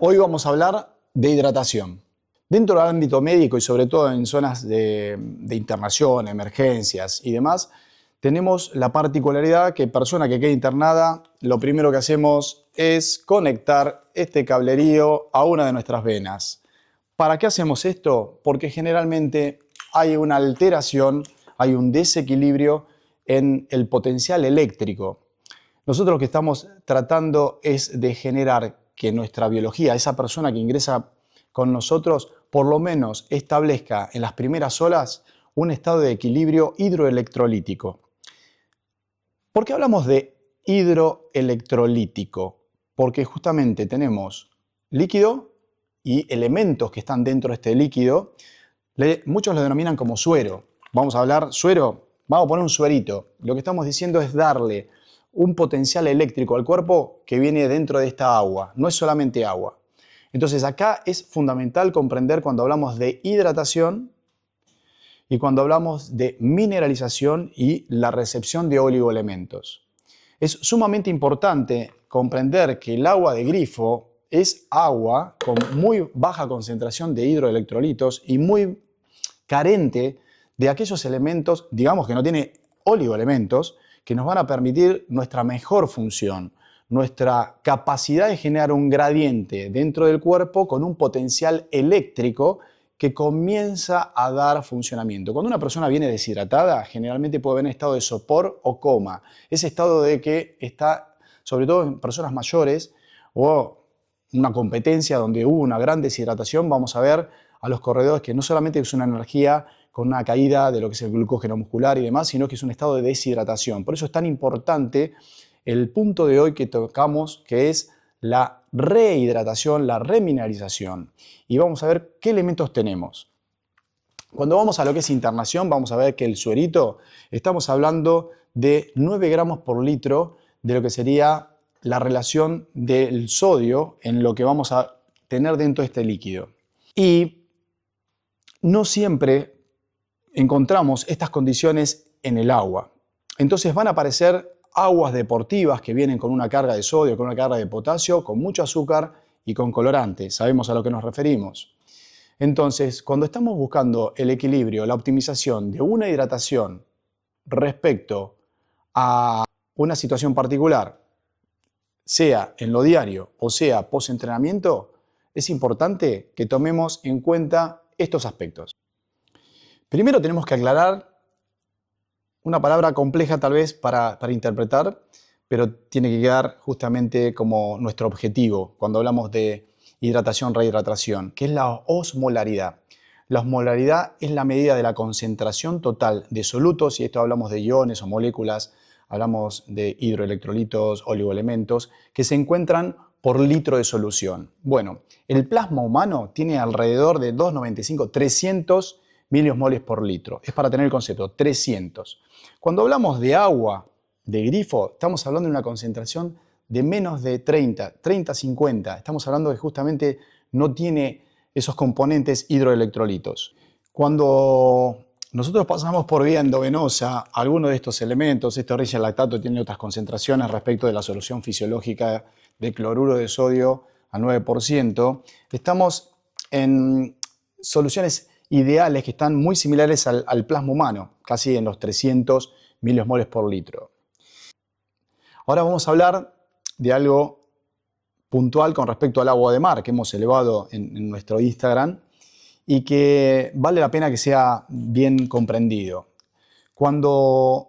Hoy vamos a hablar de hidratación. Dentro del ámbito médico y sobre todo en zonas de internación, emergencias y demás, tenemos la particularidad que persona que quede internada, lo primero que hacemos es conectar este cablerío a una de nuestras venas. ¿Para qué hacemos esto? Porque generalmente hay una alteración, hay un desequilibrio en el potencial eléctrico. Nosotros lo que estamos tratando es de generar que nuestra biología, esa persona que ingresa con nosotros, por lo menos establezca en las primeras horas un estado de equilibrio hidroelectrolítico. ¿Por qué hablamos de hidroelectrolítico? Porque justamente tenemos líquido y elementos que están dentro de este líquido. Muchos lo denominan como suero. Vamos a hablar suero, vamos a poner un suerito. Lo que estamos diciendo es darle un potencial eléctrico al cuerpo que viene dentro de esta agua. No es solamente agua. Entonces acá es fundamental comprender cuando hablamos de hidratación y cuando hablamos de mineralización y la recepción de oligoelementos. Es sumamente importante comprender que el agua de grifo es agua con muy baja concentración de hidroelectrolitos y muy carente de aquellos elementos, digamos que no tiene oligoelementos, que nos van a permitir nuestra mejor función, nuestra capacidad de generar un gradiente dentro del cuerpo con un potencial eléctrico que comienza a dar funcionamiento. Cuando una persona viene deshidratada, generalmente puede haber en estado de sopor o coma. Ese estado de que está, sobre todo en personas mayores o una competencia donde hubo una gran deshidratación, vamos a ver a los corredores que no solamente es una energía con una caída de lo que es el glucógeno muscular y demás, sino que es un estado de deshidratación. Por eso es tan importante el punto de hoy que tocamos, que es la rehidratación, la remineralización. Y vamos a ver qué elementos tenemos. Cuando vamos a lo que es internación, vamos a ver que el suerito, estamos hablando de 9 gramos por litro de lo que sería la relación del sodio en lo que vamos a tener dentro de este líquido. Y no siempre encontramos estas condiciones en el agua. Entonces van a aparecer aguas deportivas que vienen con una carga de sodio, con una carga de potasio, con mucho azúcar y con colorante. Sabemos a lo que nos referimos. Entonces, cuando estamos buscando el equilibrio, la optimización de una hidratación respecto a una situación particular, sea en lo diario o sea post-entrenamiento, es importante que tomemos en cuenta estos aspectos. Primero tenemos que aclarar una palabra compleja tal vez para interpretar, pero tiene que quedar justamente como nuestro objetivo cuando hablamos de hidratación, rehidratación, que es la osmolaridad. La osmolaridad es la medida de la concentración total de solutos, y esto hablamos de iones o moléculas, hablamos de hidroelectrolitos, oligoelementos, que se encuentran por litro de solución. Bueno, el plasma humano tiene alrededor de 295, 300 miliosmoles por litro. Es para tener el concepto, 300. Cuando hablamos de agua de grifo, estamos hablando de una concentración de menos de 30, 50. Estamos hablando de que justamente no tiene esos componentes hidroelectrolitos. Cuando nosotros pasamos por vía endovenosa, algunos de estos elementos, este origel lactato tiene otras concentraciones respecto de la solución fisiológica de cloruro de sodio a 9%, estamos en soluciones ideales que están muy similares al plasma humano, casi en los 300 miliosmoles por litro. Ahora vamos a hablar de algo puntual con respecto al agua de mar que hemos elevado en nuestro Instagram y que vale la pena que sea bien comprendido. Cuando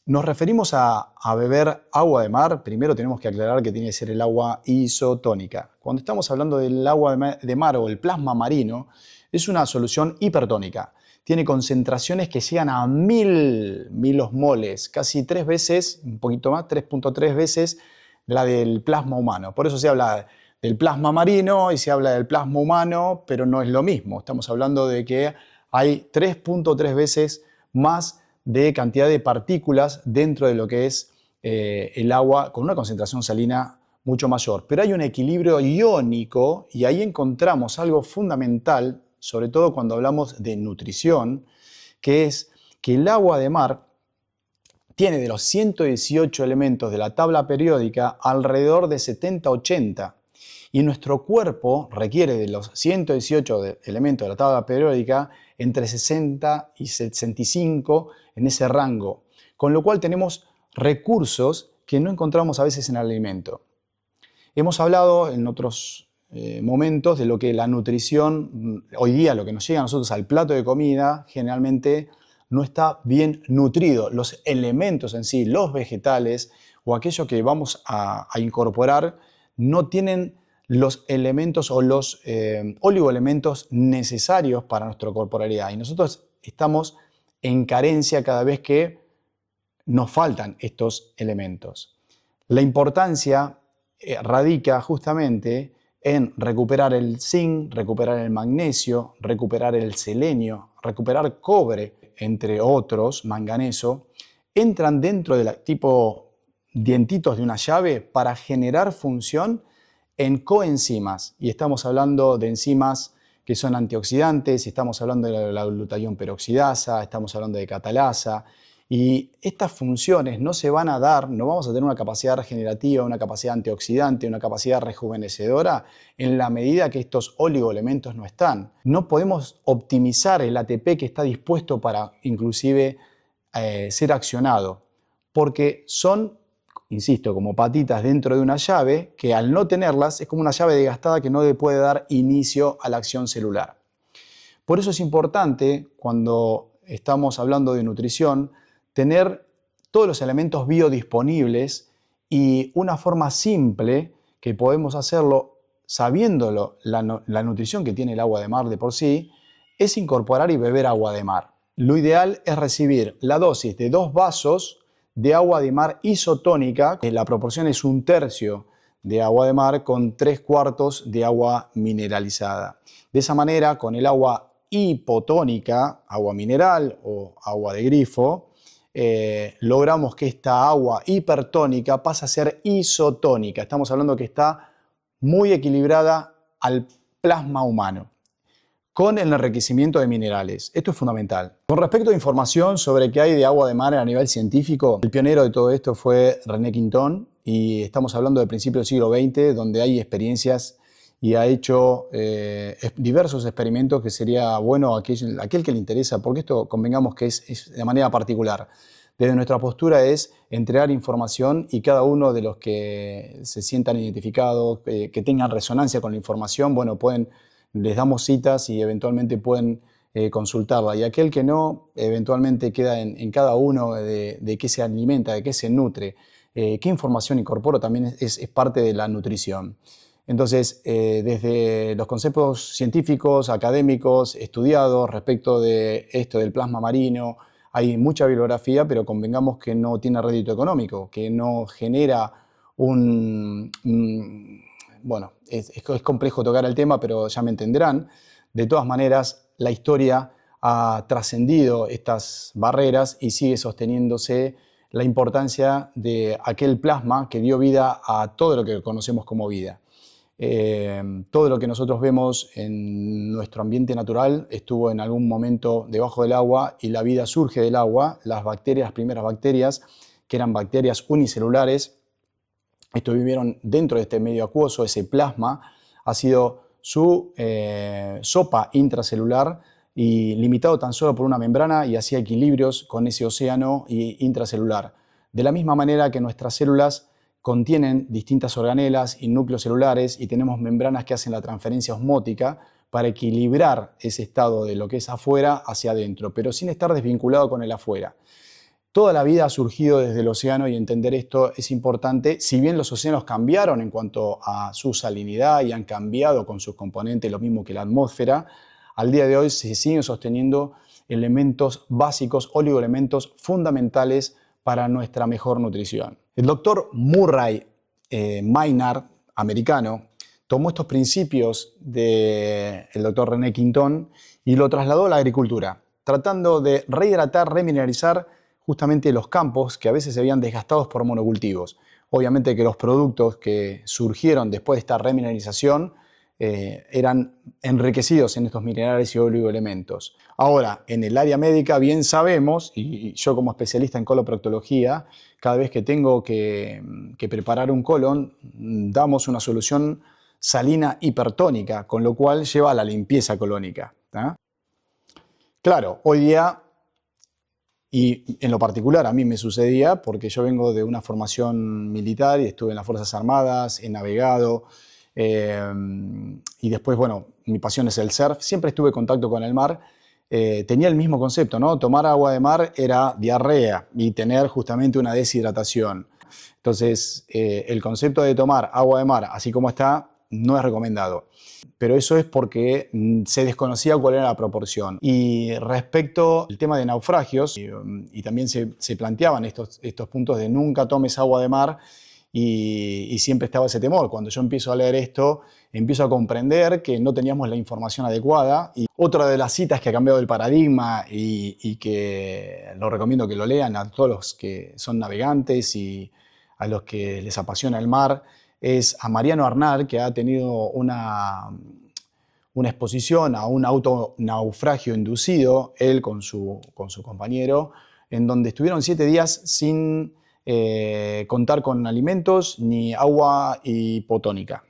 nos referimos a beber agua de mar, primero tenemos que aclarar que tiene que ser el agua isotónica. Cuando estamos hablando del agua de mar o el plasma marino, es una solución hipertónica. Tiene concentraciones que llegan a 1000 milosmoles, casi 3 veces, un poquito más, 3.3 veces la del plasma humano. Por eso se habla del plasma marino y se habla del plasma humano, pero no es lo mismo. Estamos hablando de que hay 3.3 veces más de cantidad de partículas dentro de lo que es el agua con una concentración salina mucho mayor. Pero hay un equilibrio iónico y ahí encontramos algo fundamental, sobre todo cuando hablamos de nutrición, que es que el agua de mar tiene de los 118 elementos de la tabla periódica alrededor de 70-80. Y nuestro cuerpo requiere de los 118 elementos de la tabla periódica entre 60 y 65 en ese rango, con lo cual tenemos recursos que no encontramos a veces en el alimento. Hemos hablado en otros momentos de lo que la nutrición, hoy día lo que nos llega a nosotros al plato de comida, generalmente no está bien nutrido. Los elementos en sí, los vegetales o aquello que vamos a incorporar, no tienen los elementos o los oligoelementos necesarios para nuestra corporalidad. Y nosotros estamos en carencia cada vez que nos faltan estos elementos. La importancia radica justamente en recuperar el zinc, recuperar el magnesio, recuperar el selenio, recuperar cobre, entre otros, manganeso, entran dentro del tipo dientitos de una llave para generar función en coenzimas. Y estamos hablando de enzimas que son antioxidantes, estamos hablando de la glutatión peroxidasa, estamos hablando de catalasa. Y estas funciones no se van a dar, no vamos a tener una capacidad regenerativa, una capacidad antioxidante, una capacidad rejuvenecedora en la medida que estos oligoelementos no están. No podemos optimizar el ATP que está dispuesto para inclusive ser accionado, porque son, insisto, como patitas dentro de una llave que al no tenerlas es como una llave desgastada que no le puede dar inicio a la acción celular. Por eso es importante, cuando estamos hablando de nutrición, tener todos los elementos biodisponibles y una forma simple que podemos hacerlo sabiéndolo, la nutrición que tiene el agua de mar de por sí, es incorporar y beber agua de mar. Lo ideal es recibir la dosis de 2 vasos de agua de mar isotónica, que la proporción es 1/3 de agua de mar con 3/4 de agua mineralizada. De esa manera, con el agua hipotónica, agua mineral o agua de grifo, logramos que esta agua hipertónica pase a ser isotónica. Estamos hablando que está muy equilibrada al plasma humano, con el enriquecimiento de minerales. Esto es fundamental. Con respecto a información sobre qué hay de agua de mar a nivel científico, el pionero de todo esto fue René Quintón, y estamos hablando de principios del siglo XX, donde hay experiencias y ha hecho diversos experimentos que sería bueno aquel que le interesa, porque esto convengamos que es de manera particular. Desde nuestra postura es entregar información y cada uno de los que se sientan identificados, que tengan resonancia con la información, bueno, les damos citas y eventualmente pueden consultarla. Y aquel que no, eventualmente queda en cada uno de qué se alimenta, de qué se nutre, qué información incorpora, también es parte de la nutrición. Entonces, desde los conceptos científicos, académicos, estudiados respecto de esto del plasma marino, hay mucha bibliografía, pero convengamos que no tiene rédito económico, que no genera bueno, es complejo tocar el tema, pero ya me entenderán. De todas maneras, la historia ha trascendido estas barreras y sigue sosteniéndose la importancia de aquel plasma que dio vida a todo lo que conocemos como vida. Todo lo que nosotros vemos en nuestro ambiente natural estuvo en algún momento debajo del agua y la vida surge del agua. Las primeras bacterias, que eran bacterias unicelulares, vivieron dentro de este medio acuoso. Ese plasma ha sido su sopa intracelular y limitado tan solo por una membrana, y hacía equilibrios con ese océano intracelular. De la misma manera que nuestras células contienen distintas organelas y núcleos celulares y tenemos membranas que hacen la transferencia osmótica para equilibrar ese estado de lo que es afuera hacia adentro, pero sin estar desvinculado con el afuera. Toda la vida ha surgido desde el océano y entender esto es importante. Si bien los océanos cambiaron en cuanto a su salinidad y han cambiado con sus componentes, lo mismo que la atmósfera, al día de hoy se siguen sosteniendo elementos básicos, oligoelementos fundamentales para nuestra mejor nutrición. El doctor Murray Maynard, americano, tomó estos principios del doctor René Quintón y lo trasladó a la agricultura, tratando de rehidratar, remineralizar justamente los campos que a veces se habían desgastados por monocultivos. Obviamente que los productos que surgieron después de esta remineralización eran enriquecidos en estos minerales y oligoelementos. Ahora, en el área médica bien sabemos, y yo como especialista en coloproctología, cada vez que tengo que preparar un colon, damos una solución salina hipertónica, con lo cual lleva a la limpieza colónica. ¿Tá? Claro, hoy día, y en lo particular a mí me sucedía porque yo vengo de una formación militar y estuve en las Fuerzas Armadas, he navegado, y después, bueno, mi pasión es el surf, siempre estuve en contacto con el mar, tenía el mismo concepto, ¿no? Tomar agua de mar era diarrea y tener justamente una deshidratación. Entonces, el concepto de tomar agua de mar, así como está, no es recomendado. Pero eso es porque se desconocía cuál era la proporción. Y respecto al tema de naufragios, y también se planteaban estos puntos de nunca tomes agua de mar, y siempre estaba ese temor. Cuando yo empiezo a leer esto, empiezo a comprender que no teníamos la información adecuada. Y otra de las citas que ha cambiado el paradigma y que lo recomiendo que lo lean a todos los que son navegantes y a los que les apasiona el mar, es a Mariano Arnal, que ha tenido una exposición a un autonaufragio inducido, él con su compañero, en donde estuvieron 7 días sin contar con alimentos ni agua hipotónica.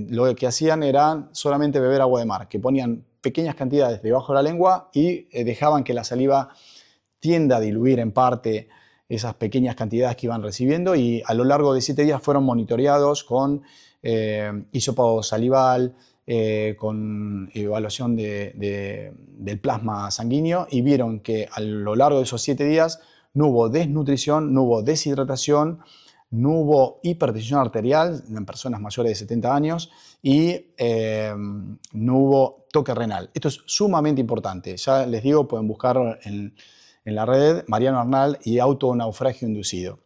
Lo que hacían era solamente beber agua de mar, que ponían pequeñas cantidades debajo de la lengua y dejaban que la saliva tienda a diluir en parte esas pequeñas cantidades que iban recibiendo, y a lo largo de 7 días fueron monitoreados con hisopado salival, con evaluación del plasma sanguíneo, y vieron que a lo largo de esos 7 días no hubo desnutrición, no hubo deshidratación, no hubo hipertensión arterial en personas mayores de 70 años y no hubo toque renal. Esto es sumamente importante. Ya les digo, pueden buscar en la red Mariano Arnal y autonaufragio inducido.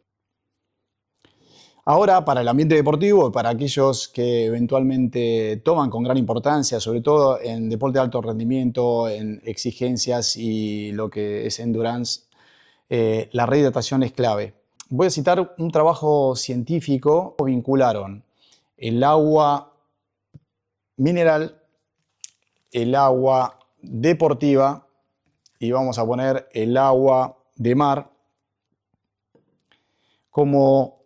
Ahora, para el ambiente deportivo, para aquellos que eventualmente toman con gran importancia, sobre todo en deporte de alto rendimiento, en exigencias y lo que es endurance, la rehidratación es clave. Voy a citar un trabajo científico. Vincularon el agua mineral, el agua deportiva, y vamos a poner el agua de mar como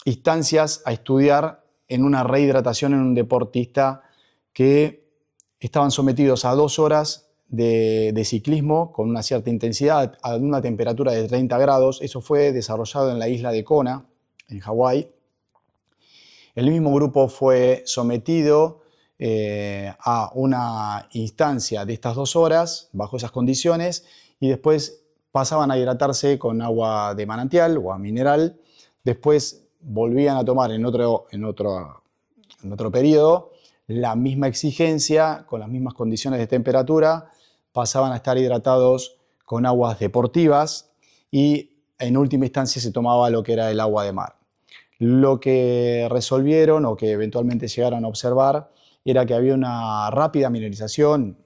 instancias a estudiar en una rehidratación en un deportista que estaban sometidos a 2 horas de ciclismo con una cierta intensidad a una temperatura de 30 grados. Eso fue desarrollado en la isla de Kona, en Hawái. El mismo grupo fue sometido a una instancia de estas 2 horas bajo esas condiciones, y después pasaban a hidratarse con agua de manantial o agua mineral. Después volvían a tomar en otro periodo la misma exigencia, con las mismas condiciones de temperatura, pasaban a estar hidratados con aguas deportivas y en última instancia se tomaba lo que era el agua de mar. Lo que resolvieron o que eventualmente llegaron a observar era que había una rápida mineralización,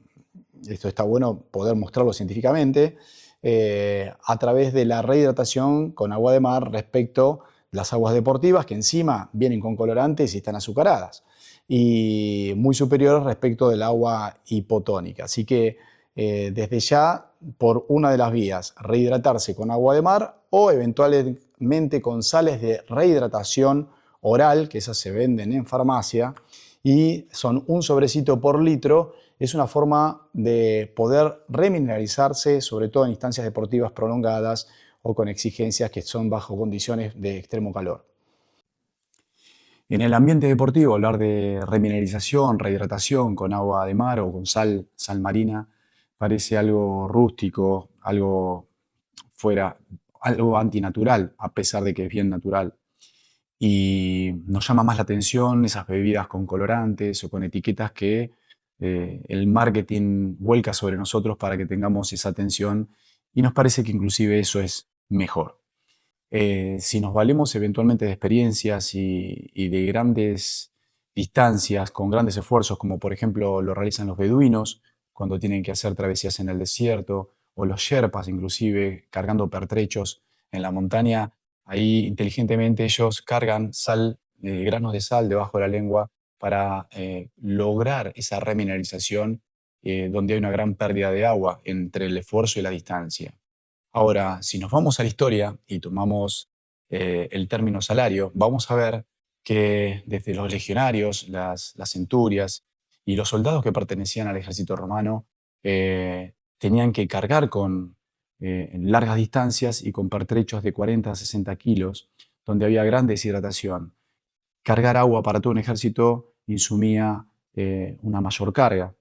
esto está bueno poder mostrarlo científicamente, a través de la rehidratación con agua de mar respecto a las aguas deportivas, que encima vienen con colorantes y están azucaradas, y muy superiores respecto del agua hipotónica. Así que desde ya, por una de las vías, rehidratarse con agua de mar o eventualmente con sales de rehidratación oral, que esas se venden en farmacia y son un sobrecito por litro. Es una forma de poder remineralizarse, sobre todo en instancias deportivas prolongadas o con exigencias que son bajo condiciones de extremo calor. En el ambiente deportivo, hablar de remineralización, rehidratación con agua de mar o con sal marina, parece algo rústico, algo fuera, algo antinatural, a pesar de que es bien natural. Y nos llama más la atención esas bebidas con colorantes o con etiquetas que el marketing vuelca sobre nosotros para que tengamos esa atención, y nos parece que inclusive eso es mejor. Si nos valemos eventualmente de experiencias y de grandes distancias, con grandes esfuerzos, como por ejemplo lo realizan los beduinos cuando tienen que hacer travesías en el desierto, o los sherpas inclusive cargando pertrechos en la montaña, ahí inteligentemente ellos cargan sal, granos de sal debajo de la lengua para lograr esa remineralización, donde hay una gran pérdida de agua entre el esfuerzo y la distancia. Ahora, si nos vamos a la historia y tomamos el término salario, vamos a ver que desde los legionarios, las centurias y los soldados que pertenecían al ejército romano tenían que cargar en largas distancias y con pertrechos de 40 a 60 kilos, donde había gran deshidratación. Cargar agua para todo un ejército insumía una mayor carga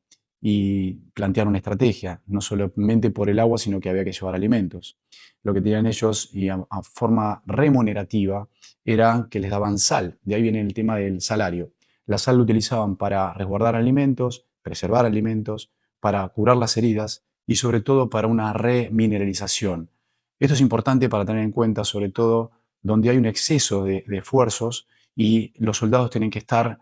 y plantear una estrategia, no solamente por el agua, sino que había que llevar alimentos. Lo que tenían ellos, y a forma remunerativa, era que les daban sal. De ahí viene el tema del salario. La sal lo utilizaban para resguardar alimentos, preservar alimentos, para curar las heridas y sobre todo para una remineralización. Esto es importante para tener en cuenta, sobre todo donde hay un exceso de esfuerzos y los soldados tienen que estar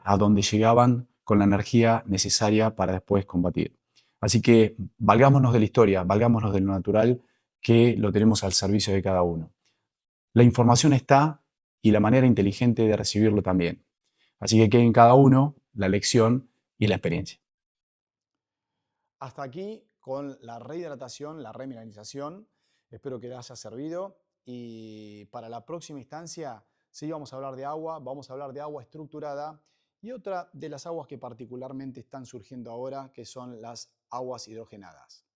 a donde llegaban con la energía necesaria para después combatir. Así que valgámonos de la historia, valgámonos de lo natural, que lo tenemos al servicio de cada uno. La información está y la manera inteligente de recibirlo también. Así que quede en cada uno la lección y la experiencia. Hasta aquí con la rehidratación, la remineralización. Espero que les haya servido y para la próxima instancia sí vamos a hablar de agua, vamos a hablar de agua estructurada y otra de las aguas que particularmente están surgiendo ahora, que son las aguas hidrogenadas.